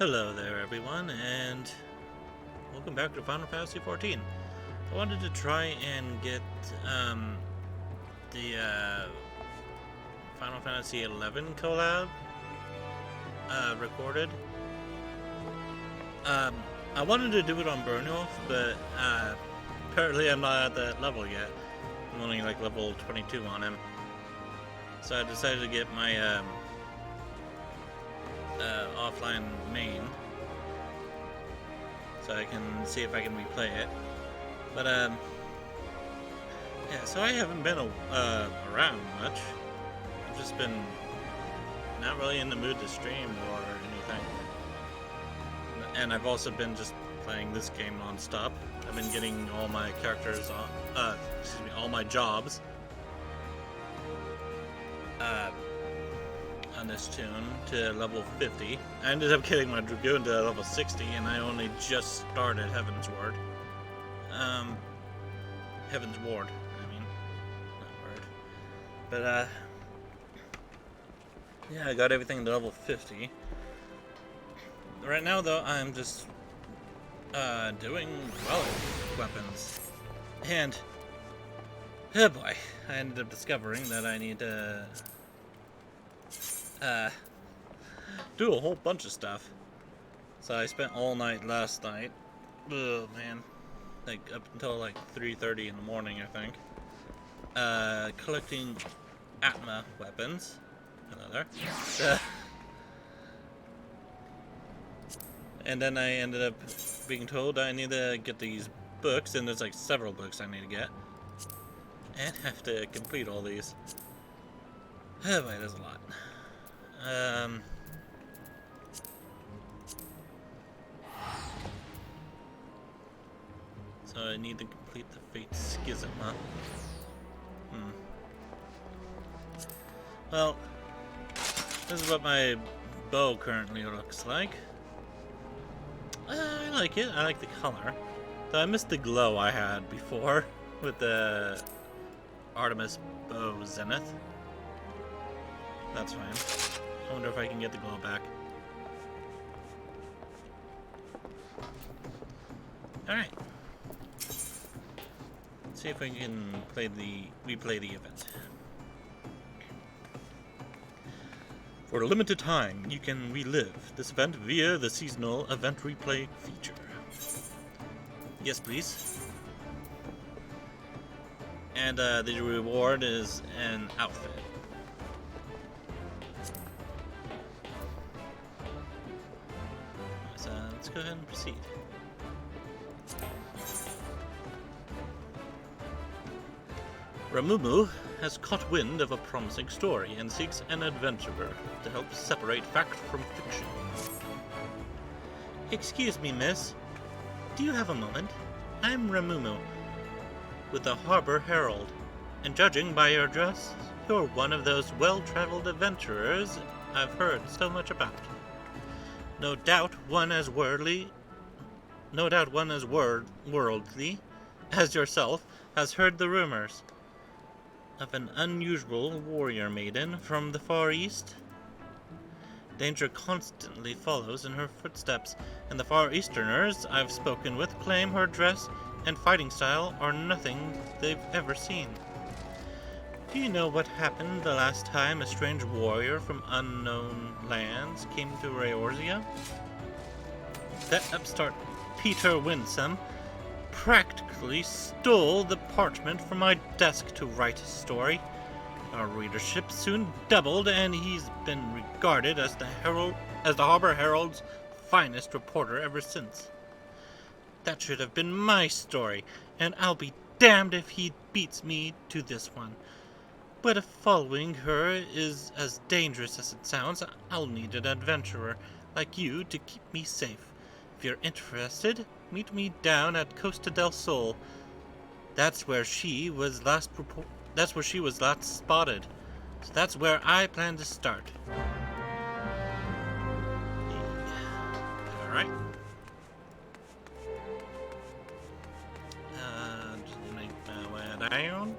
Hello there everyone, and welcome back to Final Fantasy XIV. I wanted to try and get the Final Fantasy XI collab recorded. I wanted to do it on Byrnjolf, but apparently I'm not at that level yet. I'm only like level 22 on him. So I decided to get my offline main, so I can see if I can replay it. But yeah, so I haven't been around much. I've just been not really in the mood to stream or anything. And I've also been just playing this game non-stop. I've been getting all my characters on, all my jobs on this tune to level 50. I ended up getting my Dragoon to level 60, and I only just started Heaven's Ward. Heaven's Ward, I mean, not word. But yeah, I got everything to level 50. Right now, though, I'm just doing well with weapons, and oh boy, I ended up discovering that I need to do a whole bunch of stuff. So I spent all night last night, oh man, like up until like 3:30 in the morning, I think, collecting Atma weapons. Hello there. And then I ended up being told I need to get these books, and there's like several books I need to get, and have to complete all these. Oh boy, there's a lot. So I need to complete the Fate Schism, huh? Well, this is what my bow currently looks like. I like it. I like the color. Though I missed the glow I had before with the Artemis Bow Zenith. That's fine. I wonder if I can get the glow back. Alright. See if I can replay the event. For a limited time, you can relive this event via the seasonal event replay feature. Yes, please. And the reward is an outfit. So let's go ahead and proceed. Ramumu has caught wind of a promising story and seeks an adventurer to help separate fact from fiction. Excuse me, miss. Do you have a moment? I'm Ramumu, with the Harbor Herald, and judging by your dress, you're one of those well-traveled adventurers I've heard so much about. No doubt one as worldly as yourself has heard the rumors of an unusual warrior maiden from the Far East. Danger constantly follows in her footsteps, and the Far Easterners I've spoken with claim her dress and fighting style are nothing they've ever seen. Do you know what happened the last time a strange warrior from unknown lands came to Raorzia? That upstart Peter Winsome practically stole the parchment from my desk to write his story. Our readership soon doubled, and he's been regarded as the Harbor Herald's finest reporter ever since. That should have been my story, and I'll be damned if he beats me to this one. But if following her is as dangerous as it sounds, I'll need an adventurer like you to keep me safe. If you're interested, meet me down at Costa del Sol. That's where she was last spotted. So that's where I plan to start. Alright. Just make my way down.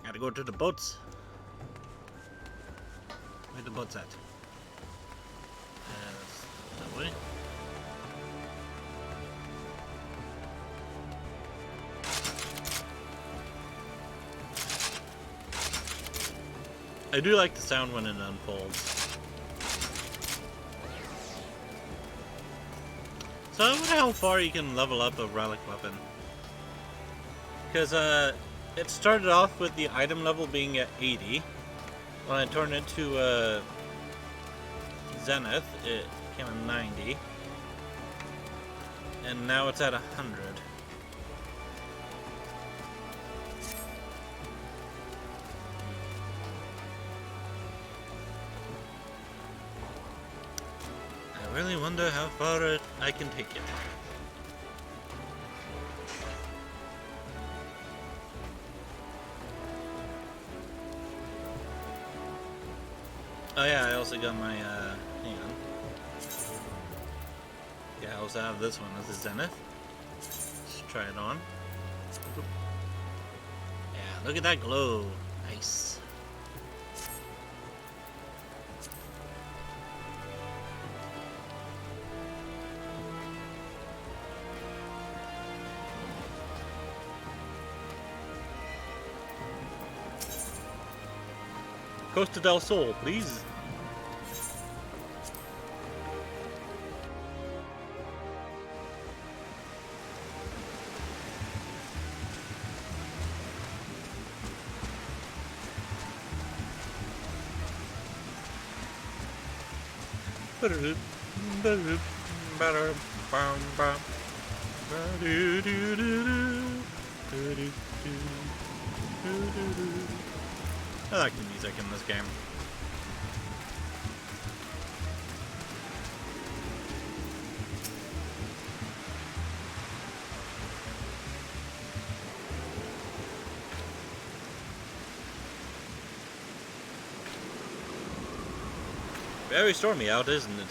Gotta go to the boats. Where the boat's at? That way. I do like the sound when it unfolds. So I wonder how far you can level up a relic weapon. Because it started off with the item level being at 80. When I turned it to Zenith, it came at 90. And now it's at 100. I really wonder how far I can take it. Oh yeah, I also got my, hang on. Yeah, I also have this one as a Zenith. Let's try it on. Yeah, look at that glow. Nice. Costa del Sol, please. I like the music in this game. Very stormy out, isn't it?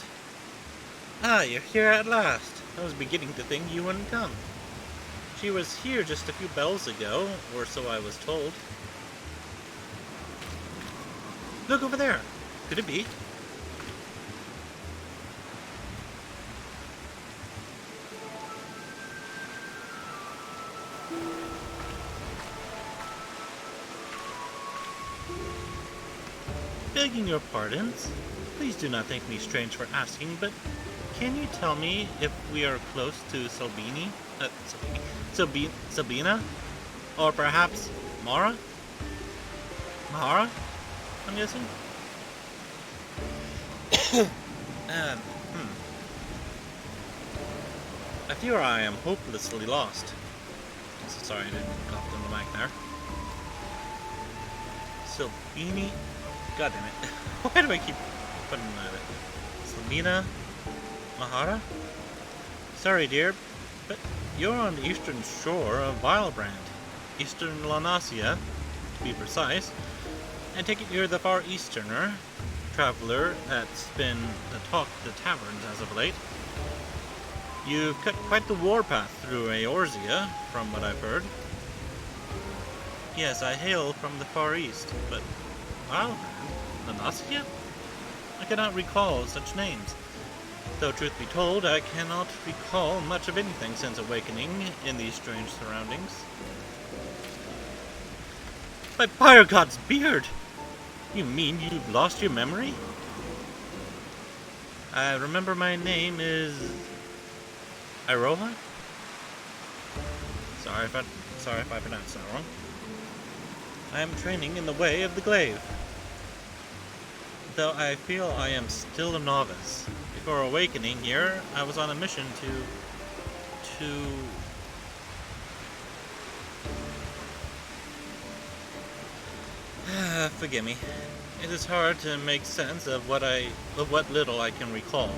Ah, you're here at last. I was beginning to think you wouldn't come. She was here just a few bells ago, or so I was told. Look over there. Could it be? Begging your pardons, please do not think me strange for asking, but can you tell me if we are close to Sabina? Or perhaps Mara? Mahara? I'm guessing? I fear I am hopelessly lost. So sorry I didn't cough on the mic there. Silbini? God damn it. Why do I keep putting that in? Sabina? Mahara? Sorry dear, but you're on the eastern shore of Vilebrand. Eastern Lanasia, to be precise. I take it you're the far easterner, traveler that's been the talk of the taverns as of late. You've cut quite the warpath through Eorzea, from what I've heard. Yes, I hail from the far east, but Vilebrand? Lanasia? I cannot recall such names. Though truth be told, I cannot recall much of anything since awakening in these strange surroundings. By Fire God's beard! You mean you've lost your memory? I remember my name is Iroha? Sorry if I pronounced that wrong. I am training in the way of the glaive. Though I feel I am still a novice. Before awakening here, I was on a mission to forgive me. It is hard to make sense of what little I can recall.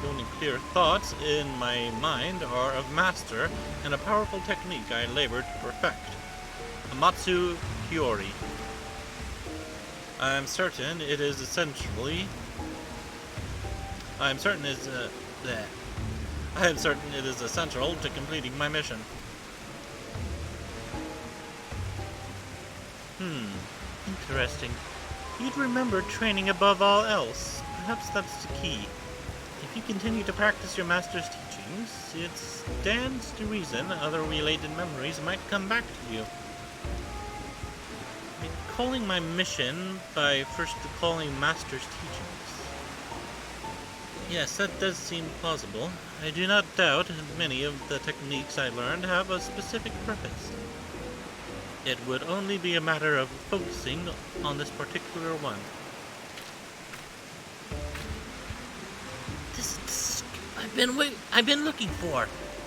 The only clear thoughts in my mind are of master and a powerful technique I labored to perfect. Amatsu Kyori. I am certain it is essential to completing my mission. Interesting. You'd remember training above all else. Perhaps that's the key. If you continue to practice your master's teachings, it stands to reason other related memories might come back to you. Recalling my mission by first recalling master's teachings. Yes, that does seem plausible. I do not doubt many of the techniques I learned have a specific purpose. It would only be a matter of focusing on this particular one. This I've been looking for.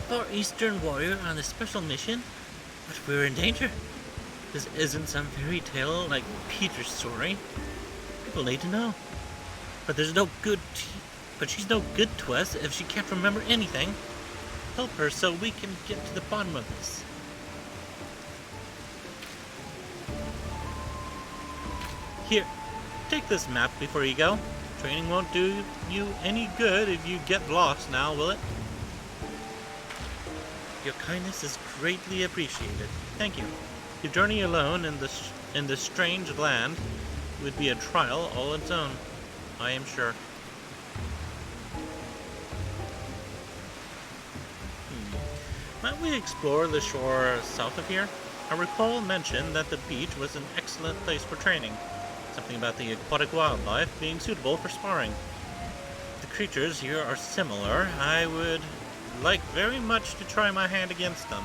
Far Eastern warrior on a special mission, but we're in danger. This isn't some fairy tale like Peter's story. People need to know. But she's no good to us if she can't remember anything. Help her so we can get to the bottom of this. Here, take this map before you go. Training won't do you any good if you get lost now, will it? Your kindness is greatly appreciated. Thank you. Your journey alone in this strange land would be a trial all its own, I am sure. Might we explore the shore south of here? I recall mention that the beach was an excellent place for training. Something about the aquatic wildlife being suitable for sparring. The creatures here are similar. I would like very much to try my hand against them.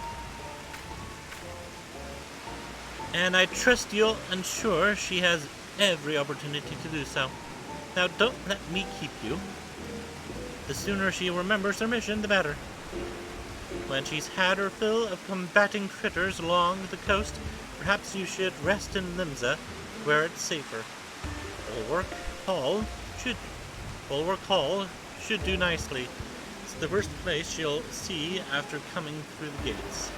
And I trust you'll ensure she has every opportunity to do so. Now don't let me keep you. The sooner she remembers her mission, the better. When she's had her fill of combating critters along the coast, perhaps you should rest in Limsa, where it's safer. Bulwark Hall should do nicely. It's the first place she'll see after coming through the gates.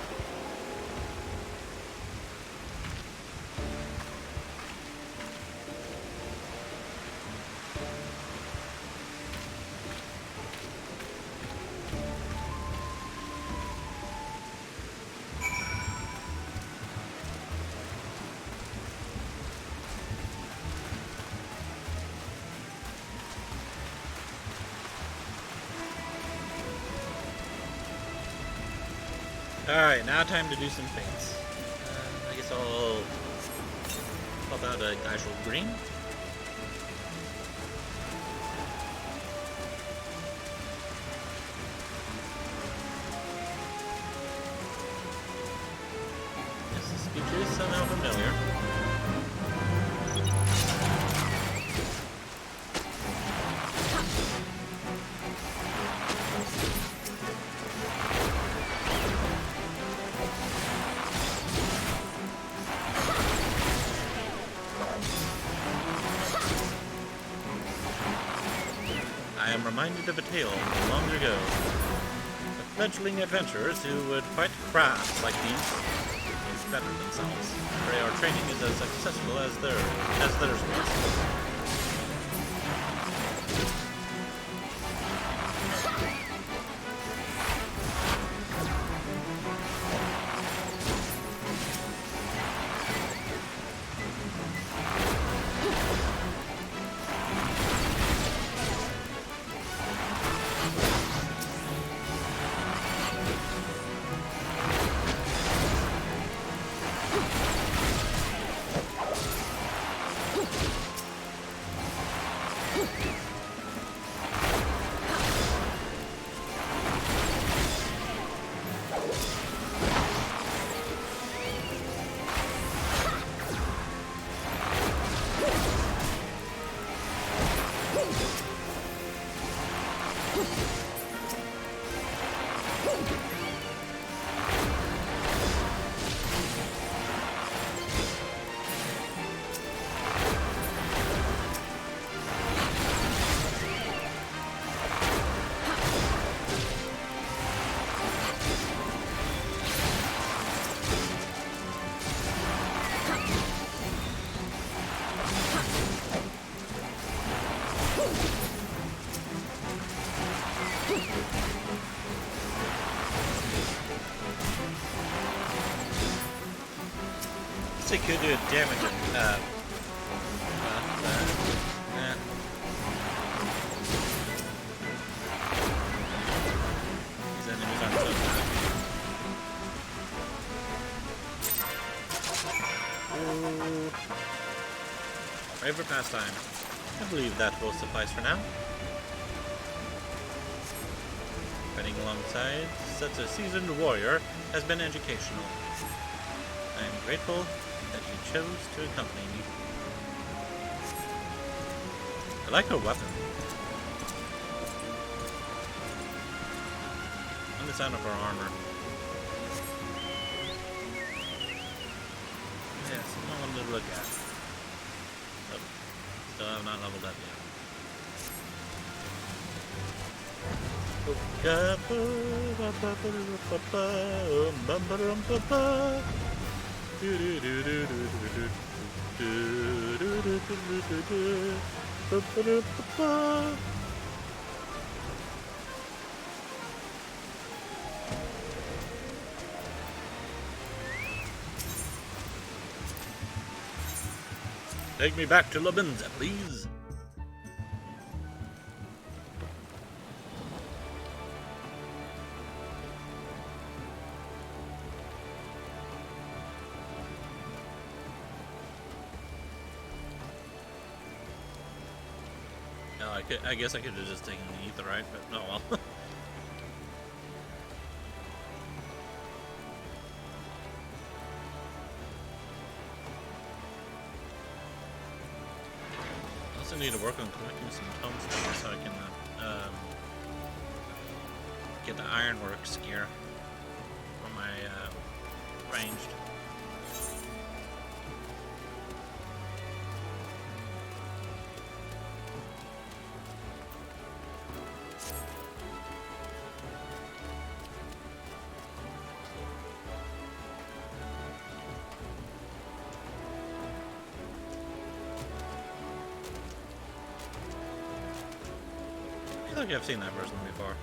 Alright, now time to do some feints. I guess I'll pop out a Byrnjolf green. Yes, the speech is somehow familiar. I am reminded of a tale from long ago. The fledgling adventurers who would fight crafts like these is better themselves. Pray our training is as successful as theirs was. It could do damage. favorite pastime. I believe that will suffice for now. Fighting alongside such a seasoned warrior has been educational. I am grateful that you chose to accompany me. I like her weapon. And the sound of her armor. Yeah, something to look at. Oh, still have not leveled up yet. Take me back to Labinza, please. I guess I could have just taken the etherite, but oh well. I also need to work on collecting some tungsten so I can get the ironworks gear for my ranged. I feel like I've seen that person before.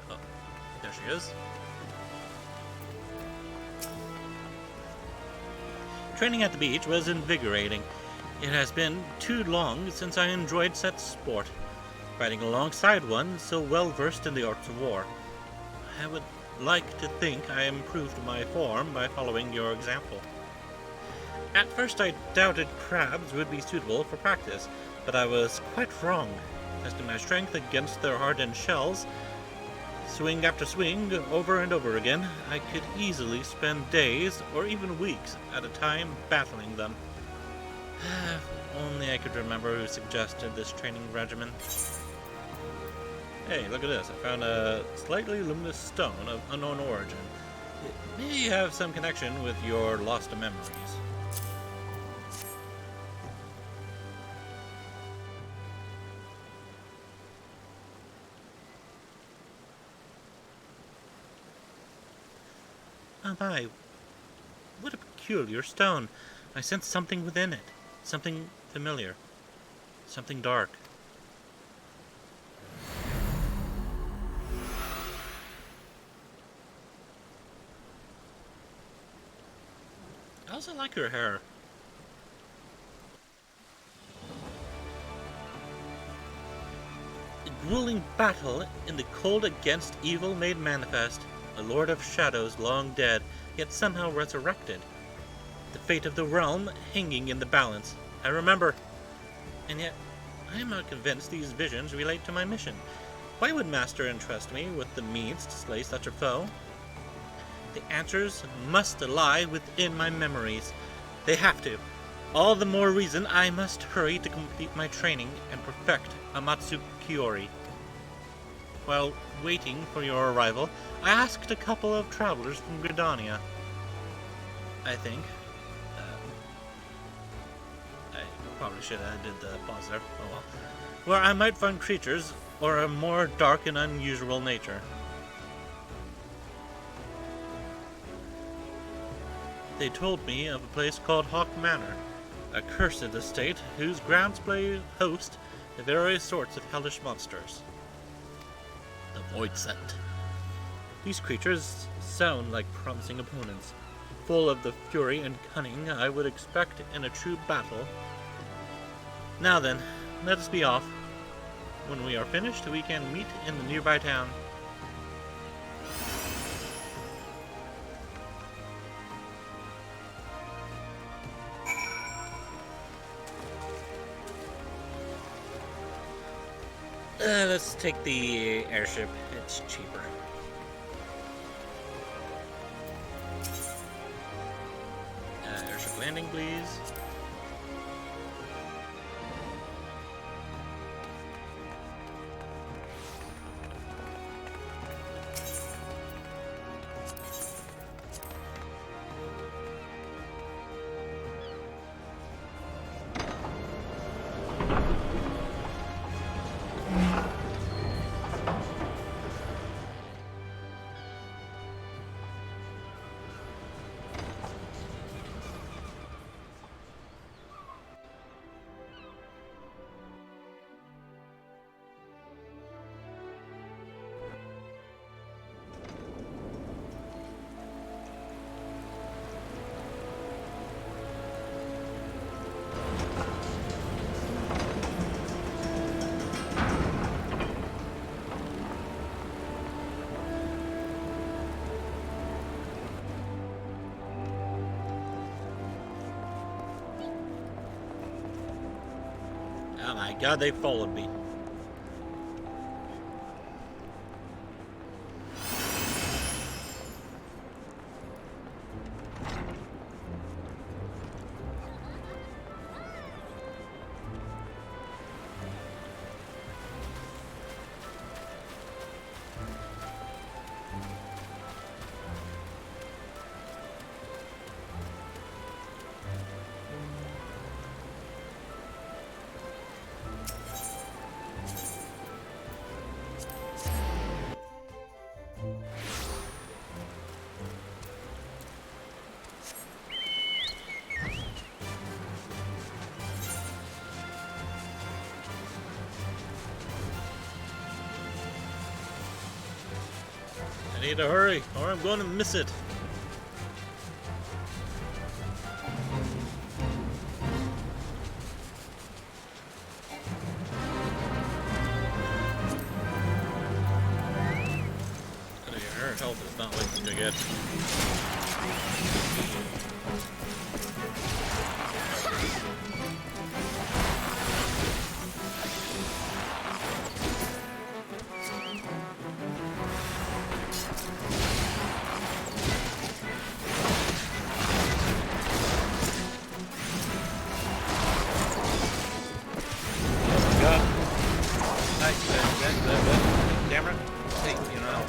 Oh, there she is. Training at the beach was invigorating. It has been too long since I enjoyed such sport, fighting alongside one so well versed in the arts of war. I would like to think I improved my form by following your example. At first I doubted crabs would be suitable for practice, but I was quite wrong. Testing my strength against their hardened shells, swing after swing, over and over again, I could easily spend days or even weeks at a time battling them. Only I could remember who suggested this training regimen. Hey, look at this. I found a slightly luminous stone of unknown origin. It may have some connection with your lost memories. Oh my, what a peculiar stone. I sense something within it. Something familiar. Something dark. I also like her hair. A grueling battle in the cold against evil made manifest. A lord of shadows long dead, yet somehow resurrected. The fate of the realm hanging in the balance. I remember. And yet, I am not convinced these visions relate to my mission. Why would Master entrust me with the means to slay such a foe? The answers must lie within my memories. They have to. All the more reason I must hurry to complete my training and perfect Amatsu Kyori. While waiting for your arrival, I asked a couple of travelers from Gridania. I think. I probably should have did the pause there. Oh well. Where I might find creatures or a more dark and unusual nature. They told me of a place called Hawk Manor, a cursed estate whose grounds play host to various sorts of hellish monsters. The Void Scent. These creatures sound like promising opponents, full of the fury and cunning I would expect in a true battle. Now then, let us be off. When we are finished, we can meet in the nearby town. Let's take the airship. It's cheaper. Airship landing, please. Oh my god, they followed me. I need to hurry, or I'm going to miss it. Her health is not looking too good. Camera? Hey, you know.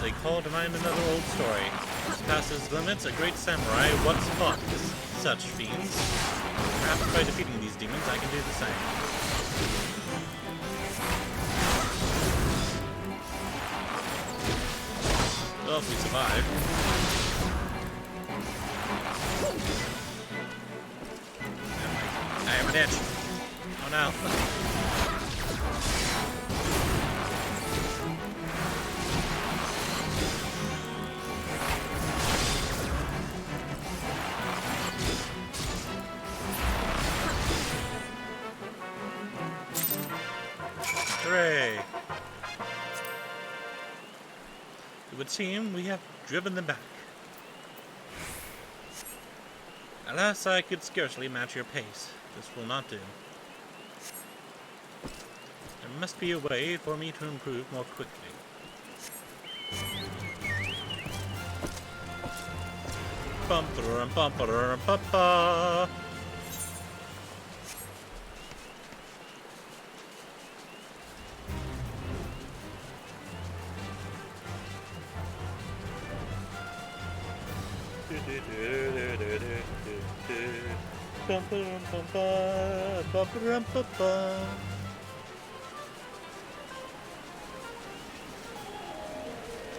They call to mind another old story. Which passes limits, a great samurai once fought such fiends. Perhaps by defeating these demons, I can do the same. Well, if we survive. I have an itch. Oh no. Hooray! It would seem we have driven them back. Alas, I could scarcely match your pace. This will not do. There must be a way for me to improve more quickly. Bum-ba-dum-bum-ba-dum-ba-ba.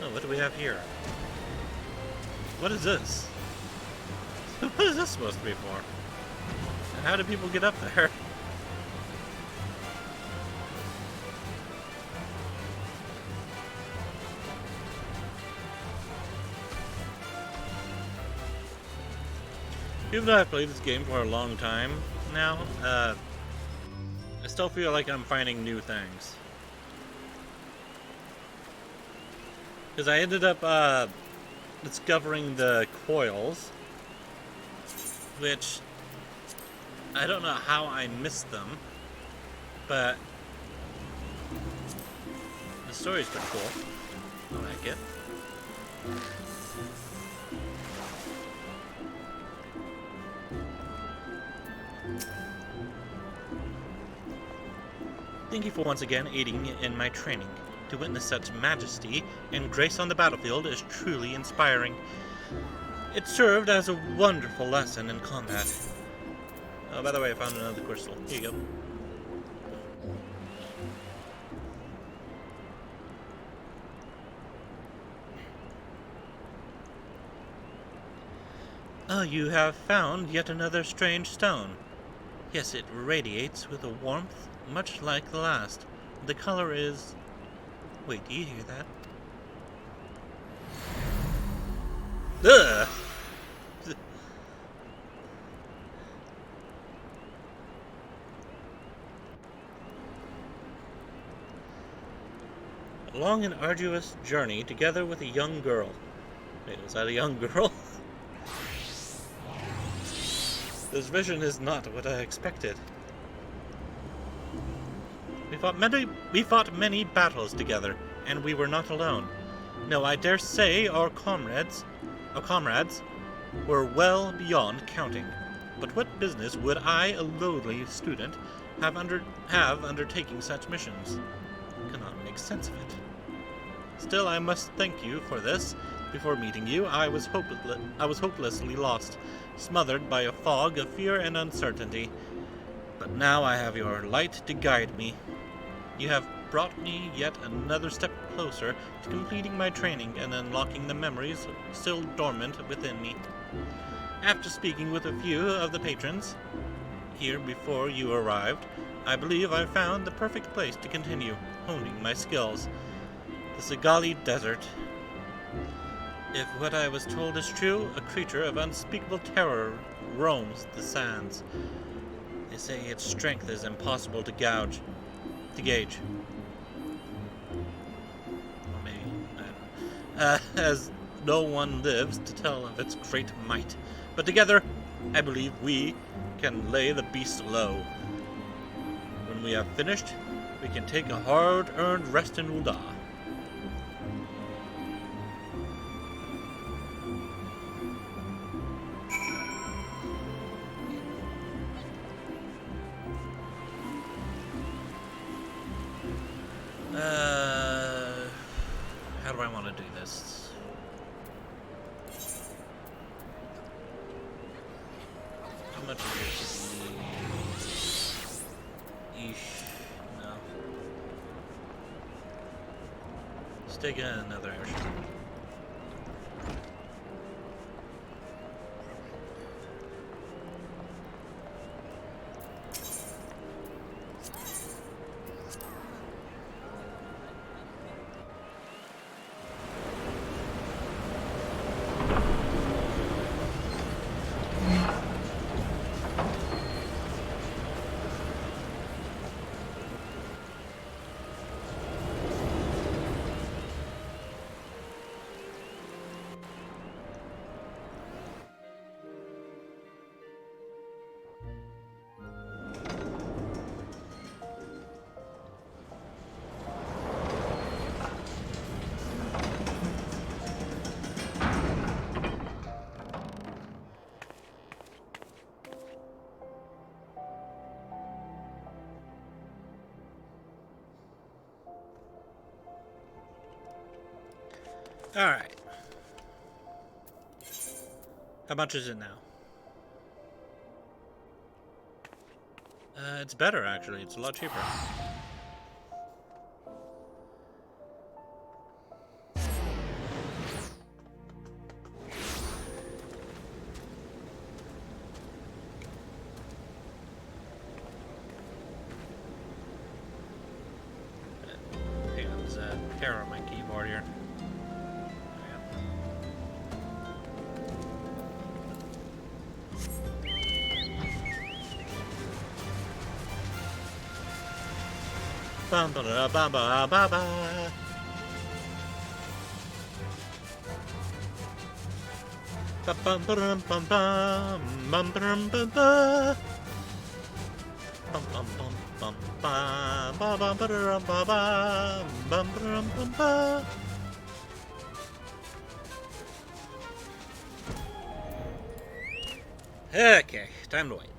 Oh, what do we have here? What is this? What is this supposed to be for? And how do people get up there? Even though I've played this game for a long time now, I still feel like I'm finding new things. Because I ended up discovering the coils, which I don't know how I missed them, but the story's pretty cool. I like it. Thank you for once again aiding in my training. To witness such majesty and grace on the battlefield is truly inspiring. It served as a wonderful lesson in combat. Oh, by the way, I found another crystal. Here you go. Oh, you have found yet another strange stone. Yes, it radiates with a warmth much like the last. The color is... Wait, do you hear that? Ugh! A long and arduous journey together with a young girl. Wait, was that a young girl? This vision is not what I expected. We fought many battles together, and we were not alone. No, I dare say our comrades were well beyond counting. But what business would I, a lowly student, have undertaking such missions? Cannot make sense of it. Still, I must thank you for this. Before meeting you, I was hopelessly lost, smothered by a fog of fear and uncertainty. But now I have your light to guide me. You have brought me yet another step closer to completing my training and unlocking the memories still dormant within me. After speaking with a few of the patrons here before you arrived, I believe I found the perfect place to continue honing my skills. The Sigali Desert. If what I was told is true, a creature of unspeakable terror roams the sands. They say its strength is impossible to gauge. To gauge. Or maybe, I don't know. As no one lives to tell of its great might. But together, I believe we can lay the beast low. When we have finished, we can take a hard-earned rest in Ul'dah. How do I want to do this? How much is this? Eesh. No. Let's take another airship. Alright. How much is it now? It's better, actually. It's a lot cheaper. Hang on, there's a hair on my keyboard here. Bum ba da ba ba ba ba. Ba bum ba dum bum bum bum bum bum ba. Bum bum bum bum ba ba ba ba dum ba ba bum bum bum ba. Okay, time to wait.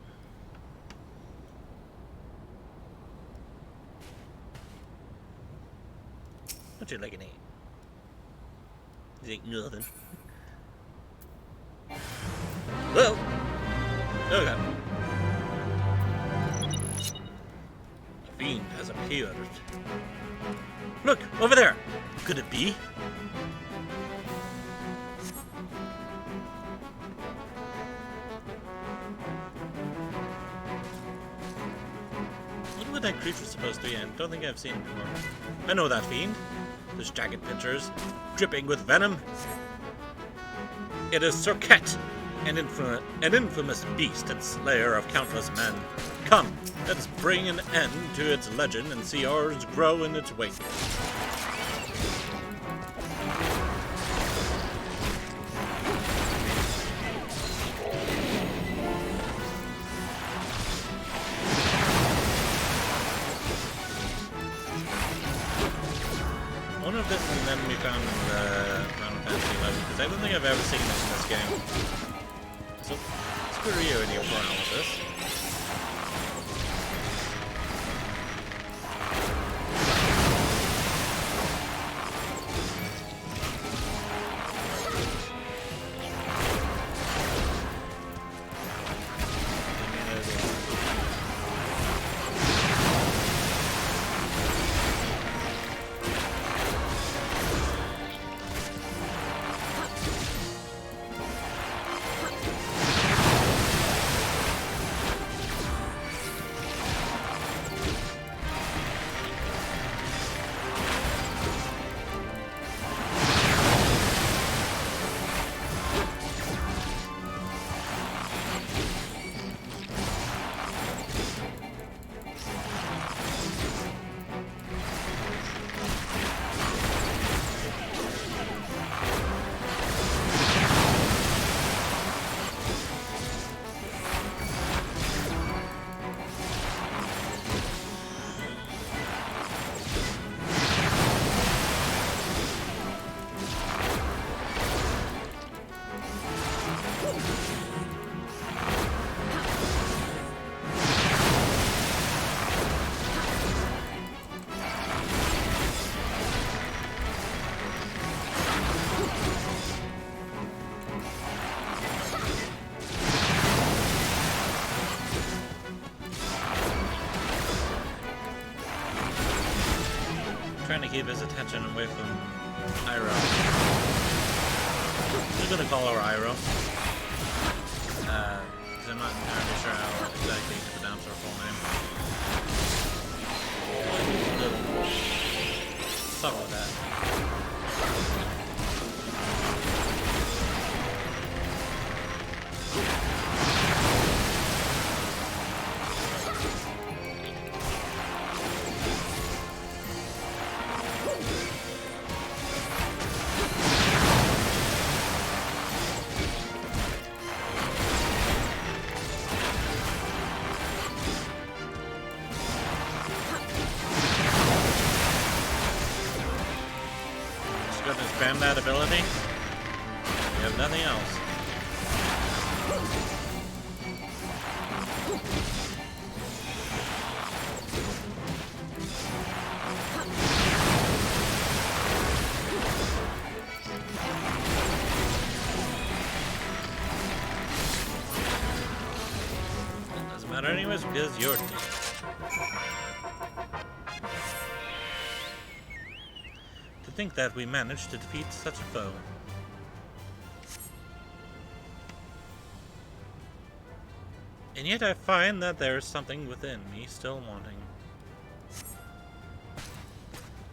What you looking at? He's like nothing. Whoa! Oh god. A fiend has appeared. Look! Over there! Could it be? I wonder what that creature's supposed to be. I don't think I've seen it before. I know that fiend. Those jagged pincers, dripping with venom. It is Cirquet, an infamous beast and slayer of countless men. Come, let's bring an end to its legend and see ours grow in its wake. I wonder if this is an enemy found in the Final Fantasy XI, because I don't think I've ever seen it in this game. So, screw you and your paralysis. Trying to keep his attention away from Iroh. I'm just gonna call her Iroh. Because I'm not entirely sure how exactly to pronounce her full name. Let's talk about that. Spam that ability. We have nothing else. was because you're dead. To think that we managed to defeat such a foe. And yet I find that there is something within me still wanting.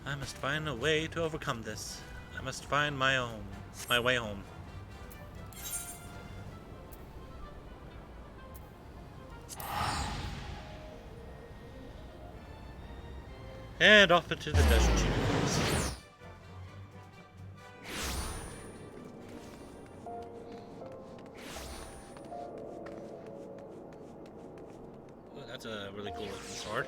I must find a way to overcome this. I must find my way home. And off into the desert chambers. Oh, that's a really cool looking sword.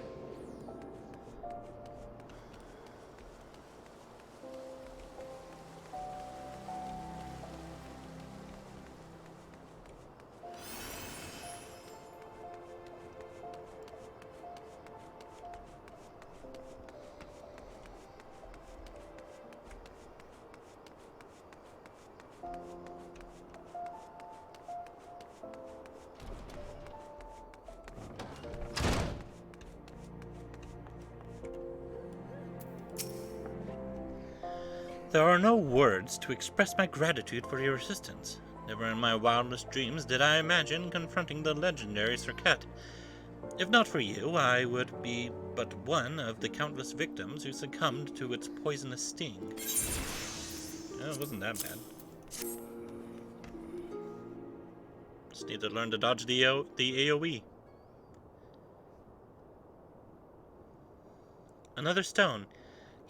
There are no words to express my gratitude for your assistance. Never in my wildest dreams did I imagine confronting the legendary Serket. If not for you, I would be but one of the countless victims who succumbed to its poisonous sting. Oh, it wasn't that bad. Just need to learn to dodge the AoE. Another stone.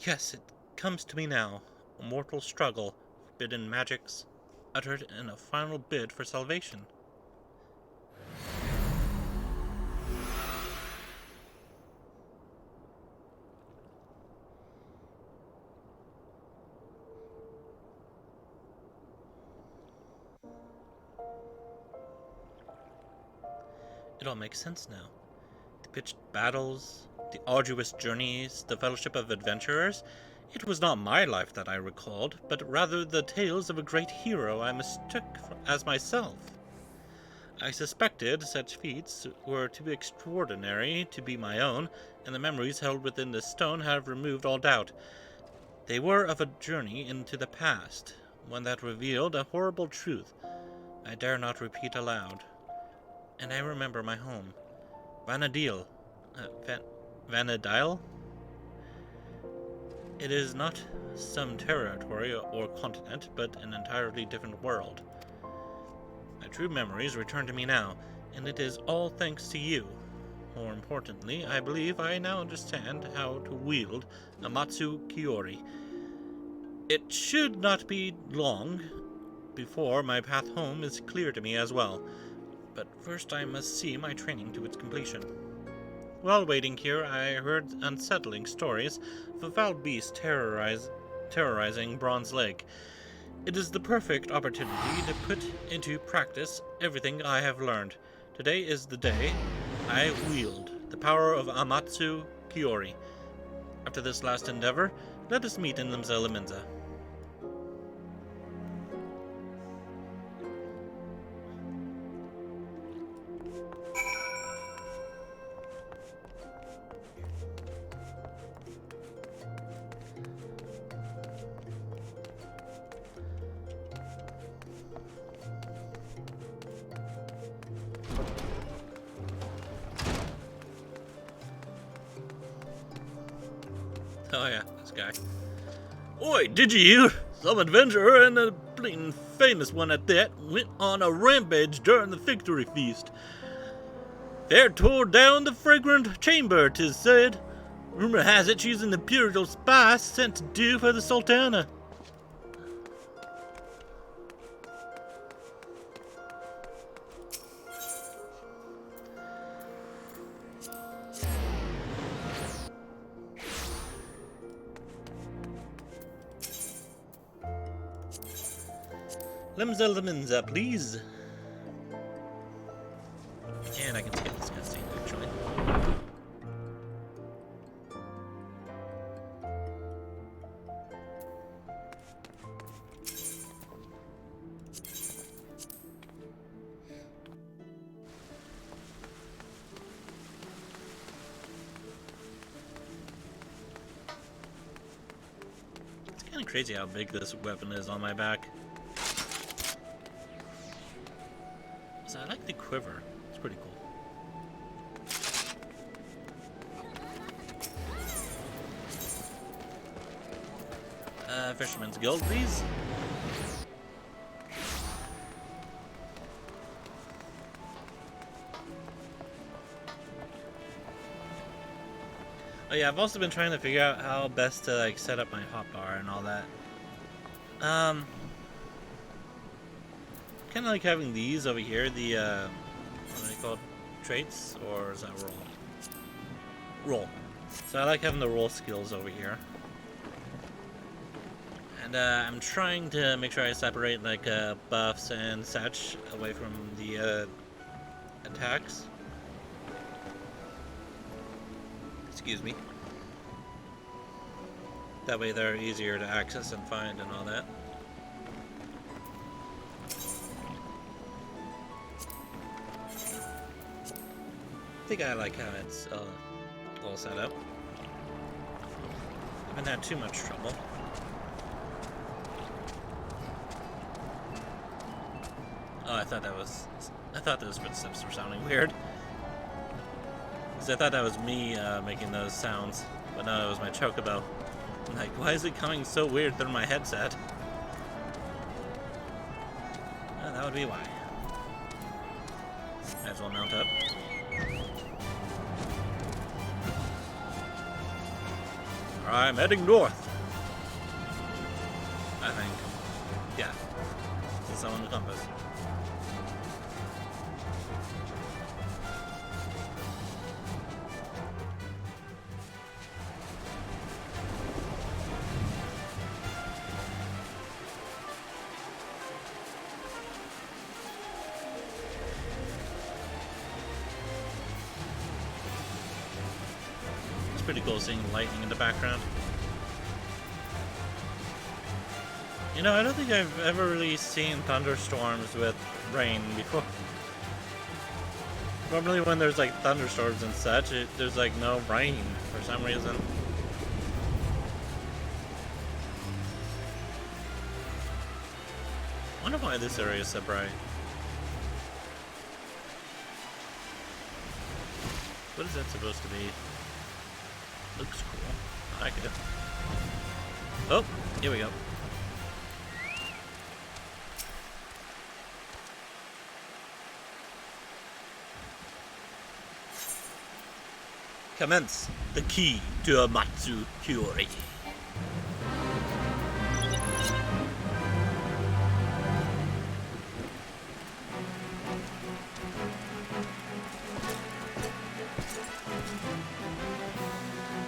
Yes, it comes to me now. A mortal struggle, forbidden magics, uttered in a final bid for salvation. It all makes sense now. The pitched battles, the arduous journeys, the fellowship of adventurers. It was not my life that I recalled, but rather the tales of a great hero I mistook as myself. I suspected such feats were too extraordinary to be my own, and the memories held within this stone have removed all doubt. They were of a journey into the past, one that revealed a horrible truth I dare not repeat aloud. And I remember my home, Vanadil. Vanadil? It is not some territory or continent, but an entirely different world. My true memories return to me now, and it is all thanks to you. More importantly, I believe I now understand how to wield Amatsu Kiori. It should not be long before my path home is clear to me as well, but first I must see my training to its completion. While waiting here, I heard unsettling stories of a foul beast terrorizing Bronze Lake. It is the perfect opportunity to put into practice everything I have learned. Today is the day I wield the power of Amatsu Kiori. After this last endeavor, let us meet in Limsa. Oh yeah, this guy. Oi, did you hear? Some adventurer, and a bleeding famous one at that, went on a rampage during the victory feast. Fair tore down the fragrant chamber, 'tis said. Rumor has it she's an imperial spy sent to do for the Sultana. Limsa, please. And I can skip this cutscene, actually. kind of crazy how big this weapon is on my back. So I like the quiver. It's pretty cool. Fisherman's Guild, please. Oh yeah, I've also been trying to figure out how best to like set up my hotbar and all that. Kind of like having these over here, the what are they called? Traits, or is that roll? Roll. So I like having the roll skills over here. And I'm trying to make sure I separate like buffs and such away from the attacks. Excuse me. That way they're easier to access and find and all that. I think I like how it's all set up. I haven't had too much trouble. Oh, I thought those footsteps were sounding weird. Because I thought that was me making those sounds, but no, it was my chocobo. I'm like, why is it coming so weird through my headset? Oh, that would be why. Might as well mount up. I'm heading north. I think. Yeah. It's on the compass. Pretty cool seeing lightning in the background. You know, I don't think I've ever really seen thunderstorms with rain before. Normally when there's like thunderstorms and such, there's like no rain for some reason. I wonder why this area is so bright. What is that supposed to be? Looks cool. I like it. Oh, here we go. Commence the key to Amatsu Kyori.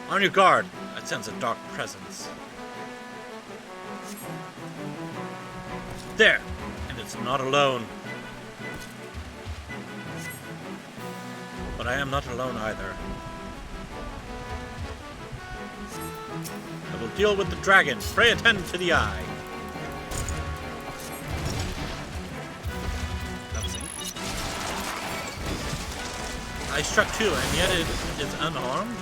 On your guard. I sense a dark presence. There! And it's not alone. But I am not alone either. I will deal with the dragon. Pray attend to the eye. I struck two, and yet it is unarmed?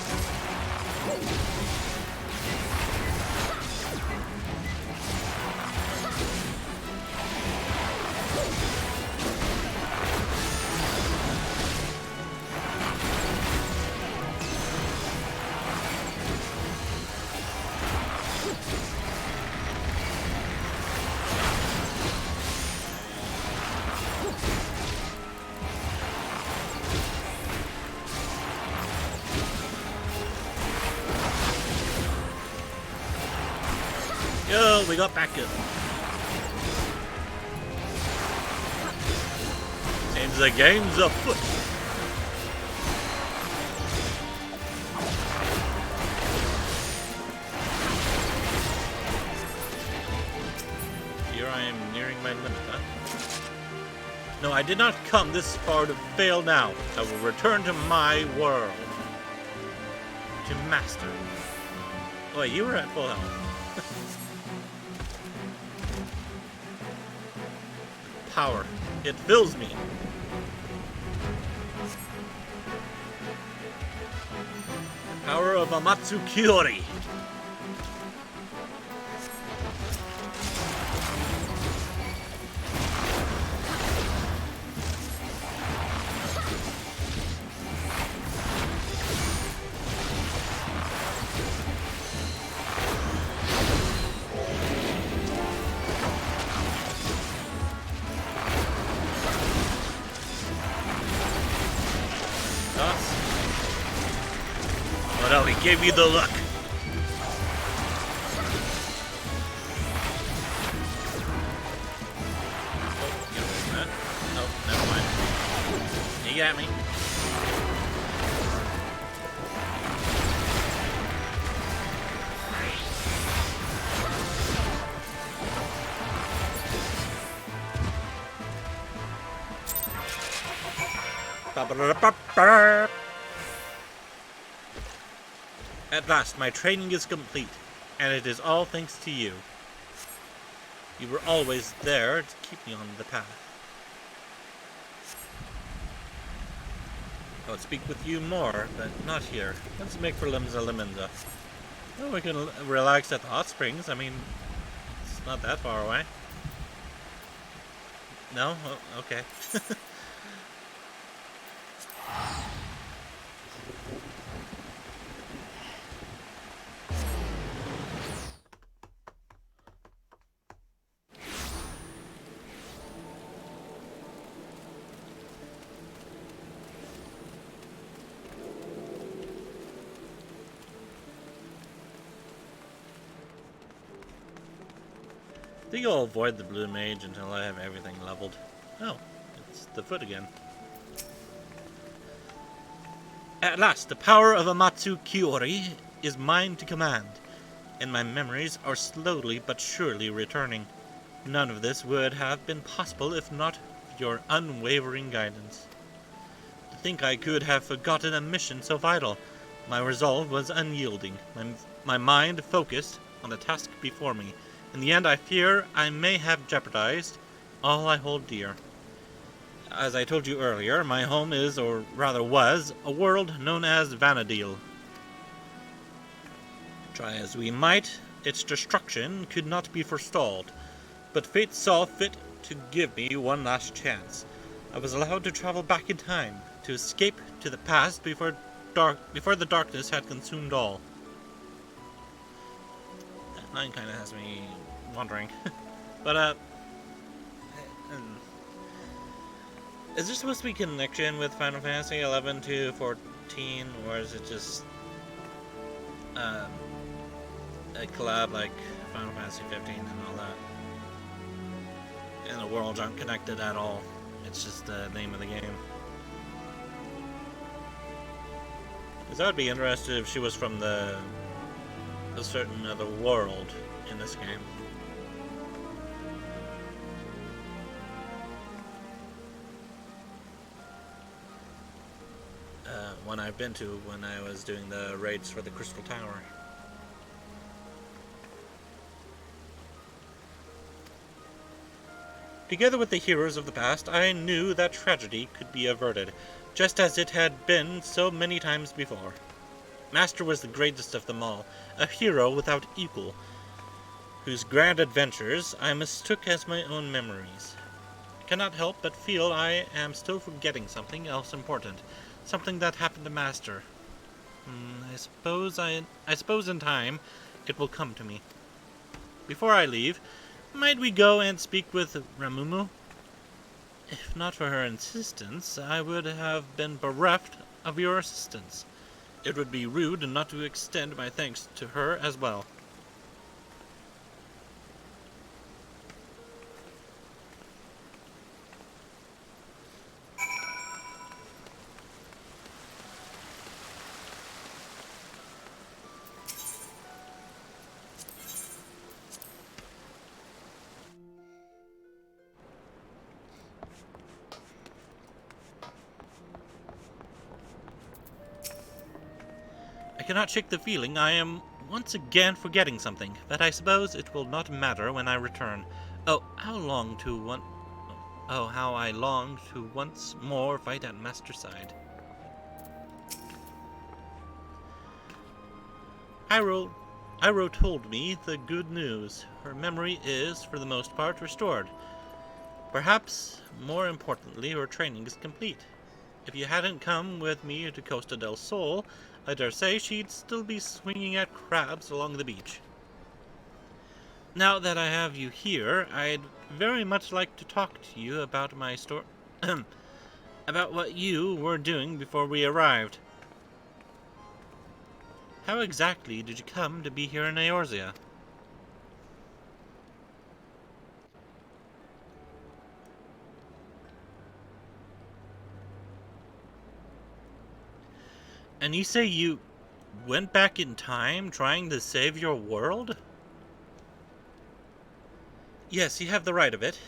Yo, we got backup. Seems the game's afoot. Here I am nearing my limit, huh? No, I did not come this far to fail now. I will return to my world. To master. Oh, wait, you were at full health. Power. It fills me. The power of Amatsu Kyori. gave you the look. Oh, never mind. He got me. At last, my training is complete, and it is all thanks to you. You were always there to keep me on the path. I would speak with you more, but not here. Let's make for Limsa Liminza. Oh, we can relax at the hot springs. I mean, it's not that far away. No? Oh, okay. I think I'll avoid the blue mage until I have everything leveled. Oh, it's the foot again. At last, the power of Amatsu Kiori is mine to command, and my memories are slowly but surely returning. None of this would have been possible if not for your unwavering guidance. To think I could have forgotten a mission so vital. My resolve was unyielding, my mind focused on the task before me. In the end, I fear I may have jeopardized all I hold dear. As I told you earlier, my home is, or rather was, a world known as Vanadil. Try as we might, its destruction could not be forestalled, but fate saw fit to give me one last chance. I was allowed to travel back in time, to escape to the past before the darkness had consumed all. That line kind of has me wondering. But, is there supposed to be connection with Final Fantasy 11 to 14, or is it just a collab like Final Fantasy 15 and all that? And the worlds aren't connected at all. It's just the name of the game. Because I would be interested if she was from a certain other world in this game. One I've been to when I was doing the raids for the Crystal Tower. Together with the heroes of the past, I knew that tragedy could be averted, just as it had been so many times before. Master was the greatest of them all, a hero without equal, whose grand adventures I mistook as my own memories. I cannot help but feel I am still forgetting something else important. Something that happened to Master. I suppose in time it will come to me. Before I leave, might we go and speak with Ramumu? If not for her insistence, I would have been bereft of your assistance. It would be rude not to extend my thanks to her as well. I cannot shake the feeling I am once again forgetting something, but I suppose it will not matter when I return. Oh, how I long to once more fight at Master's side. Iroh told me the good news. Her memory is, for the most part, restored. Perhaps, more importantly, her training is complete. If you hadn't come with me to Costa del Sol, I dare say she'd still be swinging at crabs along the beach. Now that I have you here, I'd very much like to talk to you about my about what you were doing before we arrived. How exactly did you come to be here in Eorzea? And you say you went back in time trying to save your world? Yes, you have the right of it.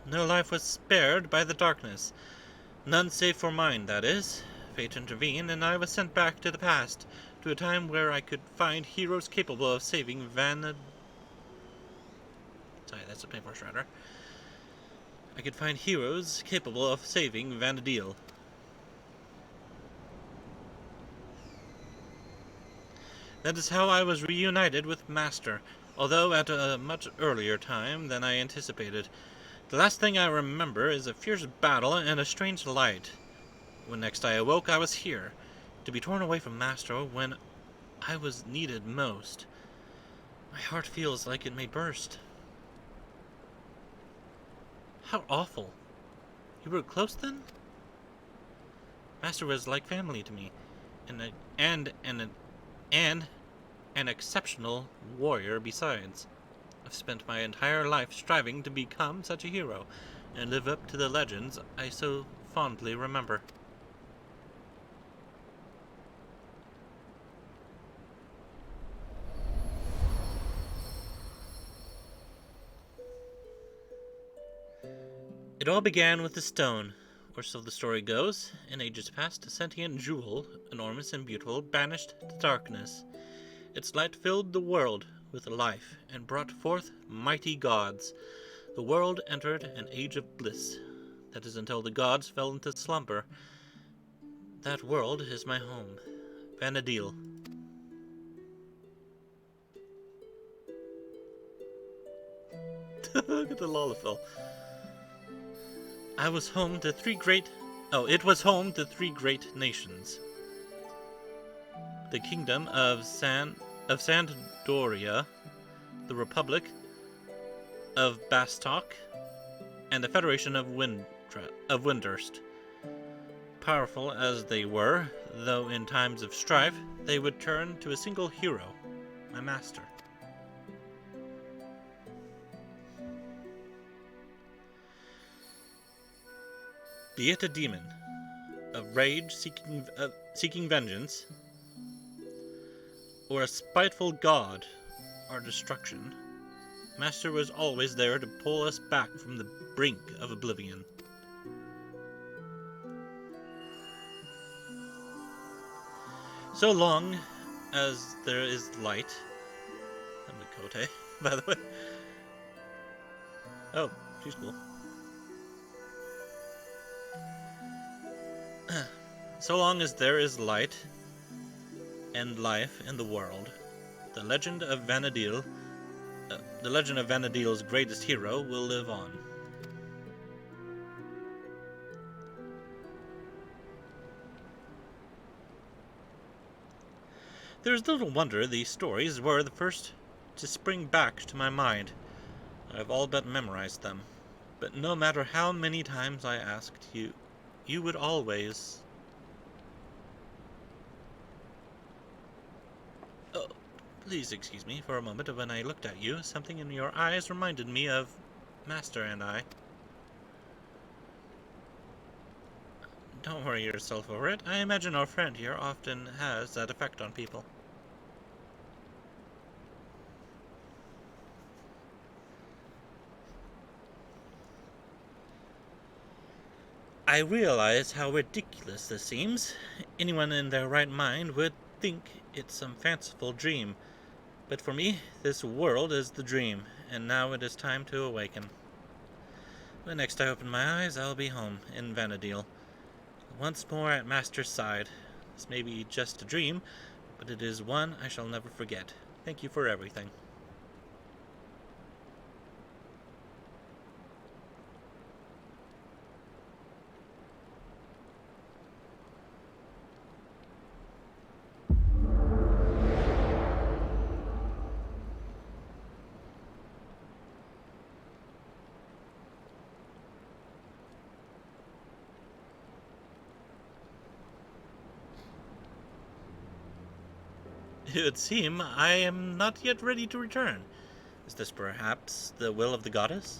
No life was spared by the darkness. None save for mine, that is. Fate intervened, and I was sent back to the past, to a time where I could find heroes capable of saving Sorry, that's a paper shredder. I could find heroes capable of saving Vanadil. That is how I was reunited with Master, although at a much earlier time than I anticipated. The last thing I remember is a fierce battle and a strange light. When next I awoke, I was here, to be torn away from Master when I was needed most. My heart feels like it may burst. How awful. You were close then? Master was like family to me, and an exceptional warrior besides. I've spent my entire life striving to become such a hero, and live up to the legends I so fondly remember. It all began with a stone, or so the story goes. In ages past, a sentient jewel, enormous and beautiful, banished the darkness. Its light filled the world with life and brought forth mighty gods. The world entered an age of bliss. That is until the gods fell into slumber. That world is my home, Vanadil. Look at the Lollifel. I was home to three great... Oh, it was home to three great nations. The Kingdom of Sandoria, the Republic of Bastok, and the Federation of Windurst. Powerful as they were, though in times of strife, they would turn to a single hero, my master. Be it a demon, of rage seeking vengeance, or a spiteful god, our destruction, Master was always there to pull us back from the brink of oblivion. So long as there is light... I'm a Kote, by the way. Oh, she's cool. So long as there is light and life in the world, the legend of Vanadil's greatest hero will live on. There is little wonder these stories were the first to spring back to my mind. I've all but memorized them, but no matter how many times I asked you, you would always... Oh, please excuse me for a moment. When I looked at you, something in your eyes reminded me of Master and I. Don't worry yourself over it. I imagine our friend here often has that effect on people. I realize how ridiculous this seems. Anyone in their right mind would think it's some fanciful dream. But for me, this world is the dream, and now it is time to awaken. When next I open my eyes, I'll be home in Vanadil, once more at Master's side. This may be just a dream, but it is one I shall never forget. Thank you for everything. It would seem I am not yet ready to return. Is this perhaps the will of the goddess?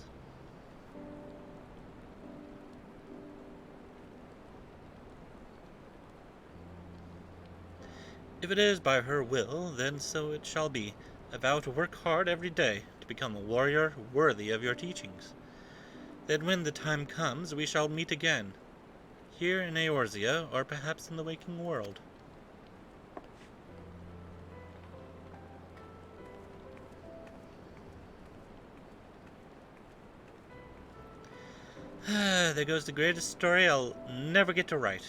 If it is by her will, then so it shall be. I vow to work hard every day to become a warrior worthy of your teachings. Then when the time comes, we shall meet again, here in Eorzea, or perhaps in the waking world. There goes the greatest story I'll never get to write.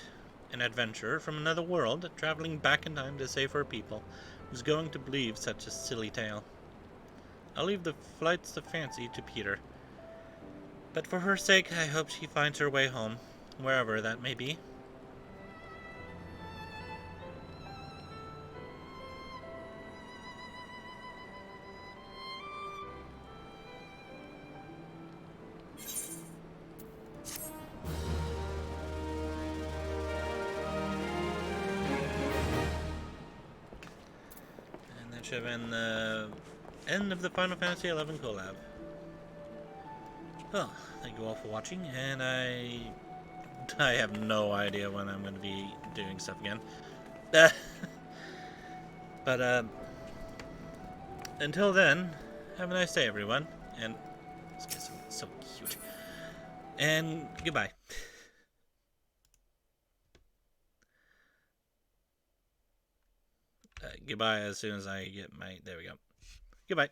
An adventurer from another world, traveling back in time to save her people, who's going to believe such a silly tale. I'll leave the flights of fancy to Peter. But for her sake, I hope she finds her way home, wherever that may be. And that should have been the end of the Final Fantasy XI collab. Well, thank you all for watching, and I have no idea when I'm going to be doing stuff again. But until then, have a nice day, everyone. And this guy's so cute. And goodbye. Goodbye as soon as I get my... There we go. Goodbye.